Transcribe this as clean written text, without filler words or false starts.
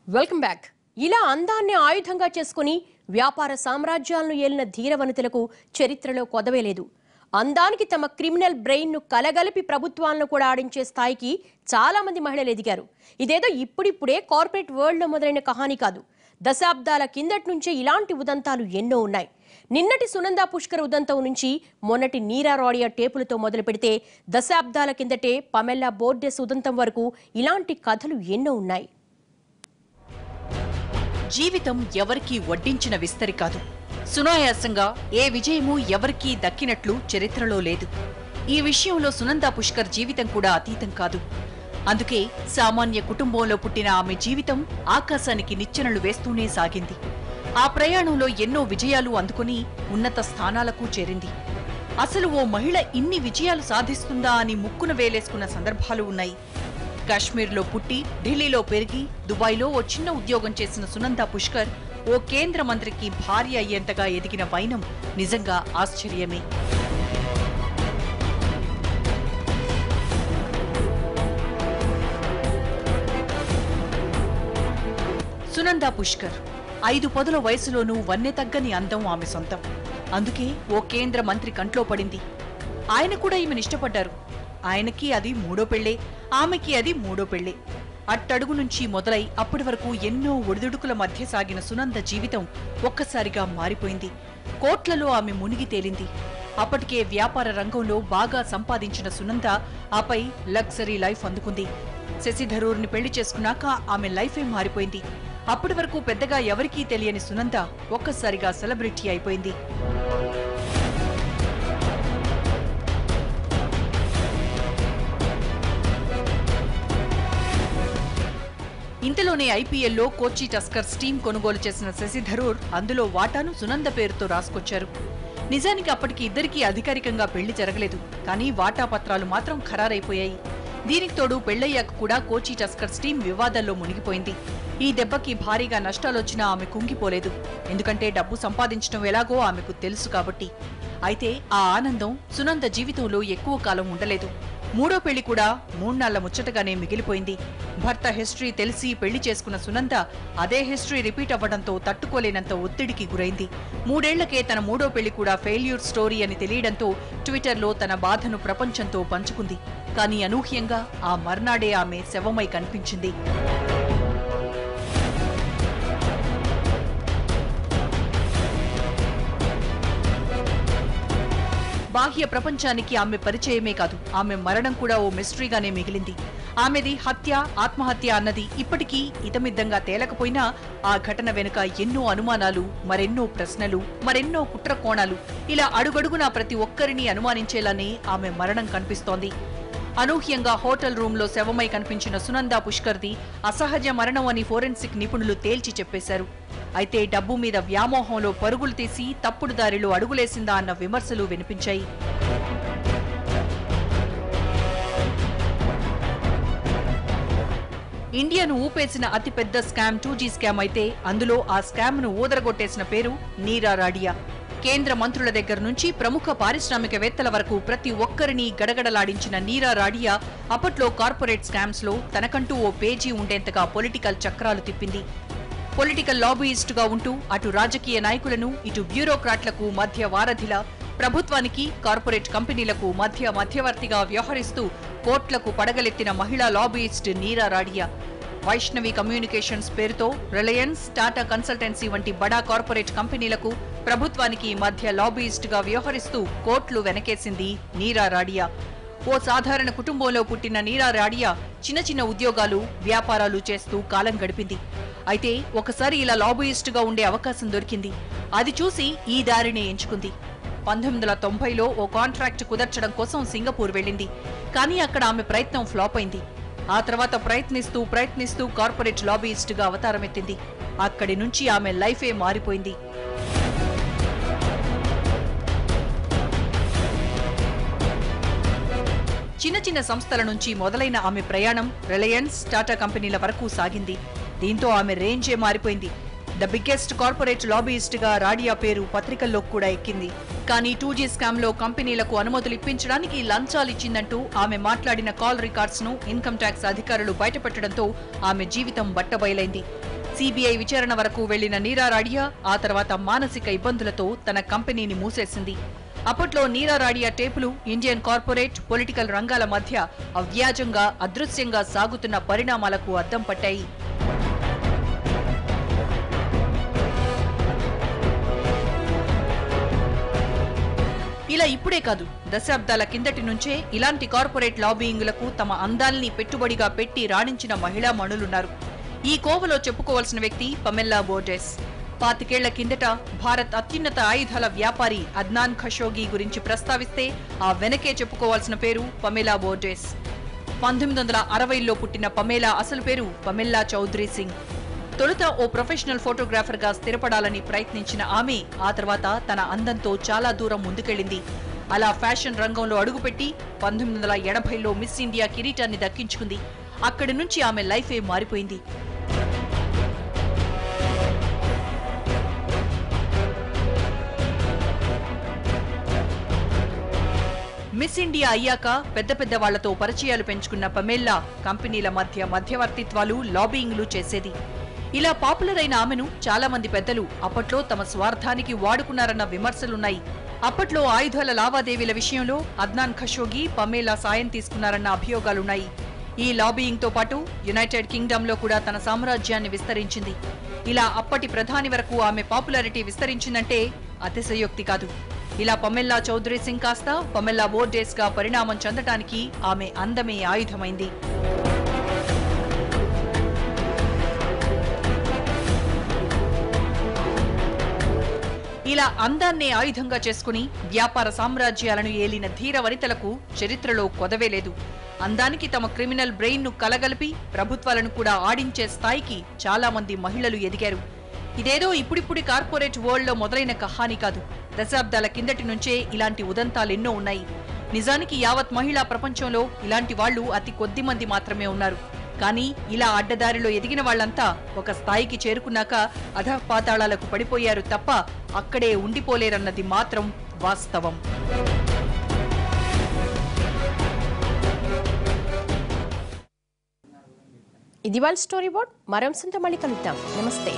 Welcome back. ఇలా అందాన్ని ఆయుధంగా చేసుకుని వ్యాపార సామ్రాజ్యాలను ఏలిన ధీరవనితలకు చరిత్రలో కొదవే లేదు. అందానికి తమ క్రిమినల్ బ్రెయిన్ను కలగలిపి ప్రభుత్వాలను కూడా ఆడించే స్థాయికి చాలా మంది మహిళలు ఎదిగారు. ఇదేదో ఇప్పుడిప్పుడే కార్పొరేట్ వరల్డ్లో మొదలైన కహానీ కాదు. దశాబ్దాల కిందటి నుంచే ఇలాంటి ఉదంతాలు ఎన్నో ఉన్నాయి. నిన్నటి సునందా పుష్కర్ ఉదంతం నుంచి మొన్నటి నీరా రాడియా టేపులతో మొదలు పెడితే దశాబ్దాల కిందటే పమెల్లా బోర్డెస్ ఉదంతం వరకు ఇలాంటి కథలు ఎన్నో ఉన్నాయి. జీవితం ఎవరికీ వడ్డించిన విస్తరి కాదు. సునాయాసంగా ఏ విజయమూ ఎవరికీ దక్కినట్లు చరిత్రలో లేదు. ఈ విషయంలో సునందా పుష్కర్ జీవితం కూడా అతీతం కాదు. అందుకే సామాన్య కుటుంబంలో పుట్టిన ఆమె జీవితం ఆకాశానికి నిచ్చెనలు వేస్తూనే సాగింది. ఆ ప్రయాణంలో ఎన్నో విజయాలు అందుకుని ఉన్నత స్థానాలకు చేరింది. అసలు ఓ మహిళ ఇన్ని విజయాలు సాధిస్తుందా అని ముక్కున వేలేసుకున్న సందర్భాలు ఉన్నాయి. కాశ్మీర్లో పుట్టి ఢిల్లీలో పెరిగి దుబాయ్లో ఓ చిన్న ఉద్యోగం చేసిన సునందా పుష్కర్ ఓ కేంద్ర మంత్రికి భార్య అయ్యేంతగా ఎదిగిన వైనం నిజంగా ఆశ్చర్యమే. సునందా పుష్కర్ 5 పదుల వయసులోనూ వన్నె తగ్గని అందం ఆమె సొంతం. అందుకే ఓ కేంద్ర మంత్రి కంట్లో పడింది. ఆయన కూడా ఈమెను ఇష్టపడ్డారు. ఆయనకి అది 3వ పెళ్లే, ఆమెకి అది 3వ పెళ్లే. అట్టడుగు నుంచి మొదలై అప్పటి వరకు ఎన్నో ఒడిదుడుకుల మధ్య సాగిన సునంద జీవితం ఒక్కసారిగా మారిపోయింది. కోట్లలో ఆమె మునిగి తేలింది. అప్పటికే వ్యాపార రంగంలో బాగా సంపాదించిన సునంద ఆపై లగ్జరీ లైఫ్ అందుకుంది. శశి థరూర్ని పెళ్లి చేసుకున్నాక ఆమె లైఫే మారిపోయింది. అప్పటి వరకు పెద్దగా ఎవరికీ తెలియని సునంద ఒక్కసారిగా సెలబ్రిటీ అయిపోయింది. ఇంతలోనే ఐపీఎల్లో కోచి టస్కర్స్ టీం కొనుగోలు చేసిన శశి థరూర్ అందులో వాటాను సునంద పేరుతో రాసుకొచ్చారు. నిజానికి అప్పటికి ఇద్దరికీ అధికారికంగా పెళ్లి జరగలేదు. కానీ వాటా పత్రాలు మాత్రం ఖరారైపోయాయి. దీనికి తోడు పెళ్లయ్యాక కూడా కోచి టస్కర్స్ టీం వివాదాల్లో మునిగిపోయింది. ఈ దెబ్బకి భారీగా నష్టాలొచ్చినా ఆమె కుంగిపోలేదు. ఎందుకంటే డబ్బు సంపాదించడం ఎలాగో ఆమెకు తెలుసు కాబట్టి. అయితే ఆ ఆనందం సునంద జీవితంలో ఎక్కువ కాలం ఉండలేదు. 3వ పెళ్లి కూడా 3 నాళ్ల ముచ్చటగానే మిగిలిపోయింది. భర్త హిస్టరీ తెలిసి పెళ్లి చేసుకున్న సునంద అదే హిస్టరీ రిపీట్ అవ్వడంతో తట్టుకోలేనంత ఒత్తిడికి గురైంది. 3 ఏళ్లకే తన 3వ పెళ్లి కూడా ఫెయిల్యూర్ స్టోరీ అని తెలియడంతో ట్విట్టర్లో తన బాధను ప్రపంచంతో పంచుకుంది. కానీ అనూహ్యంగా ఆ మర్నాడే ఆమె శవమై కనిపించింది. బాహ్య ప్రపంచానికి ఆమె పరిచయమే కాదు, ఆమె మరణం కూడా ఓ మిస్టరీగానే మిగిలింది. ఆమెది హత్య, ఆత్మహత్య అన్నది ఇప్పటికీ ఇతమిద్దంగా తేలకపోయినా ఆ ఘటన వెనుక ఎన్నో అనుమానాలు, మరెన్నో ప్రశ్నలు, మరెన్నో కుట్ర కోణాలు ఇలా అడుగడుగునా ప్రతి ఒక్కరిని అనుమానించేలానే ఆమె మరణం కనిపిస్తోంది. అనూహ్యంగా హోటల్ రూంలో శవమై కనిపించిన సునందా పుష్కర్ది అసహజ మరణం అని ఫోరెన్సిక్ నిపుణులు తేల్చి చెప్పేశారు. అయితే డబ్బు మీద వ్యామోహంలో పరుగులు తీసి తప్పుడు దారిలో అడుగులేసిందా అన్న విమర్శలు వినిపించాయి. ఇండియాను ఊపేసిన అతిపెద్ద స్కామ్ 2G స్కామ్ అయితే అందులో ఆ స్కామ్ను ఊదరగొట్టేసిన పేరు నీరా రాడియా. కేంద్ర మంత్రుల దగ్గర నుంచి ప్రముఖ పారిశ్రామికవేత్తల వరకు ప్రతి ఒక్కరిని గడగడలాడించిన నీరా రాడియా అప్పట్లో కార్పొరేట్ స్కామ్స్ లో తనకంటూ ఓ పేజీ ఉండేంతగా పొలిటికల్ చక్రాలు తిప్పింది. పొలిటికల్ లాబీయిస్టుగా ఉంటూ అటు రాజకీయ నాయకులను ఇటు బ్యూరోక్రాట్లకు మధ్య వారధిలా, ప్రభుత్వానికి కార్పొరేట్ కంపెనీలకు మధ్య మధ్యవర్తిగా వ్యవహరిస్తూ కోట్లకు పడగలెత్తిన మహిళా లాబీయిస్ట్ నీరా రాడియా. వైష్ణవి కమ్యూనికేషన్స్ పేరుతో రిలయన్స్, టాటా కన్సల్టెన్సీ వంటి బడా కార్పొరేట్ కంపెనీలకు ప్రభుత్వానికి మధ్య లాబీయిస్టుగా వ్యవహరిస్తూ కోట్లు వెనకేసింది నీరా రాడియా. ఓ సాధారణ కుటుంబంలో పుట్టిన నీరా రాడియా చిన్న చిన్న ఉద్యోగాలు, వ్యాపారాలు చేస్తూ కాలం గడిపింది. అయితే ఒకసారి ఇలా లాబీయిస్టుగా ఉండే అవకాశం దొరికింది. అది చూసి ఈ దారినే ఎంచుకుంది. 1990లో ఓ కాంట్రాక్ట్ కుదర్చడం కోసం సింగపూర్ వెళ్ళింది. కానీ అక్కడ ఆమె ప్రయత్నం ఫ్లాప్ అయింది. ఆ తర్వాత ప్రయత్నిస్తూ కార్పొరేట్ లాబీయిస్టుగా అవతారమెత్తింది. అక్కడి నుంచి ఆమె లైఫే మారిపోయింది. చిన్న చిన్న సంస్థల నుంచి మొదలైన ఆమె ప్రయాణం రిలయన్స్, టాటా కంపెనీల వరకు సాగింది. దీంతో ఆమె రేంజే మారిపోయింది. ద బిగ్గెస్ట్ కార్పొరేట్ లాబీయిస్ట్గా రాడియా పేరు పత్రికల్లోకి కూడా ఎక్కింది. కానీ 2G స్కామ్లో కంపెనీలకు అనుమతులు ఇప్పించడానికి లంచాలిచ్చిందంటూ ఆమె మాట్లాడిన కాల్ రికార్డ్స్ను ఇన్కమ్ ట్యాక్స్ అధికారులు బయటపెట్టడంతో ఆమె జీవితం బట్టబయలైంది. సిబిఐ విచారణ వరకు వెళ్లిన నీరా రాడియా ఆ తర్వాత మానసిక ఇబ్బందులతో తన కంపెనీని మూసేసింది. అప్పట్లో నీరా రాడియా టేపులు ఇండియన్ కార్పొరేట్, పొలిటికల్ రంగాల మధ్య అవ్యాజంగా, అదృశ్యంగా సాగుతున్న పరిణామాలకు అద్దం పట్టాయి. ఇలా ఇప్పుడే కాదు, దశాబ్దాల కిందటి నుంచే ఇలాంటి కార్పొరేట్ లాబీయింగ్లకు తమ అందాల్ని పెట్టుబడిగా పెట్టి రాణించిన మహిళా మణులున్నారు. ఈ కోవలో చెప్పుకోవాల్సిన వ్యక్తి పమెల్లా బోర్జెస్. 25 ఏళ్ల కిందట భారత్ అత్యున్నత ఆయుధాల వ్యాపారి అద్నాన్ ఖషోగి గురించి ప్రస్తావిస్తే ఆ వెనకే చెప్పుకోవాల్సిన పేరు పమెలా బోర్జెస్. 1960లో పుట్టిన పమేలా అసలు పేరు పమెల్లా చౌదరి సింగ్. తొలుత ఓ ప్రొఫెషనల్ ఫోటోగ్రాఫర్ గా స్థిరపడాలని ప్రయత్నించిన ఆమె ఆ తర్వాత తన అందంతో చాలా దూరం ముందుకెళ్లింది. అలా ఫ్యాషన్ రంగంలో అడుగుపెట్టి 1980లో మిస్ ఇండియా కిరీటాన్ని దక్కించుకుంది. అక్కడి నుంచి ఆమె లైఫే మారిపోయింది. మిస్ ఇండియా అయ్యాక పెద్ద పెద్ద వాళ్లతో పరిచయాలు పెంచుకున్న పమెల్లా కంపెనీల మధ్య మధ్యవర్తిత్వాలు, లాబీయింగ్లు చేసేది. ఇలా పాపులర్ అయిన ఆమెను చాలా మంది పెద్దలు అప్పట్లో తమ స్వార్థానికి వాడుకున్నారన్న విమర్శలున్నాయి. అప్పట్లో ఆయుధాల లావాదేవీల విషయంలో అద్నాన్ ఖషోగి, పమేలా సాయం తీసుకున్నారన్న అభియోగాలున్నాయి. ఈ లాబీయింగ్తో పాటు యునైటెడ్ కింగ్డమ్లో కూడా తన సామ్రాజ్యాన్ని విస్తరించింది. ఇలా అప్పటి ప్రధాని వరకు ఆమె పాపులారిటీ విస్తరించిందంటే అతిశయోక్తి కాదు. ఇలా పమెల్లా చౌదరి సింగ్ కాస్త పమెల్లా బోర్జెస్ గా పరిణామం చెందటానికి ఆమె అందమే ఆయుధమైంది. ఇలా అందాన్నే ఆయుధంగా చేసుకుని వ్యాపార సామ్రాజ్యాలను ఏలిన ధీర వనితలకు చరిత్రలో కొదవేలేదు. అందానికి తమ క్రిమినల్ బ్రెయిన్ ను కలగలిపి ప్రభుత్వాలను కూడా ఆడించే స్థాయికి చాలా మంది మహిళలు ఎదిగారు. ఇదేదో ఇప్పుడిప్పుడి కార్పొరేట్ వరల్డ్ లో మొదలైన కహాని కాదు. దశాబ్దాల కిందటి నుంచే ఇలాంటి ఉదంతాలెన్నో ఉన్నాయి. నిజానికి యావత్ మహిళా ప్రపంచంలో ఇలాంటి వాళ్లు అతి కొద్ది మంది మాత్రమే ఉన్నారు. కానీ ఇలా అడ్డదారిలో ఎదిగిన వాళ్లంతా ఒక స్థాయికి చేరుకున్నాక అధఃపాతాళాలకు పడిపోయారు తప్ప అక్కడే ఉండిపోలేరన్నది మాత్రం వాస్తవం. ఇది వాళ్ళ స్టోరీ బోర్డ్. మరో అంశంతో మళ్ళీ కలుద్దాం. నమస్తే.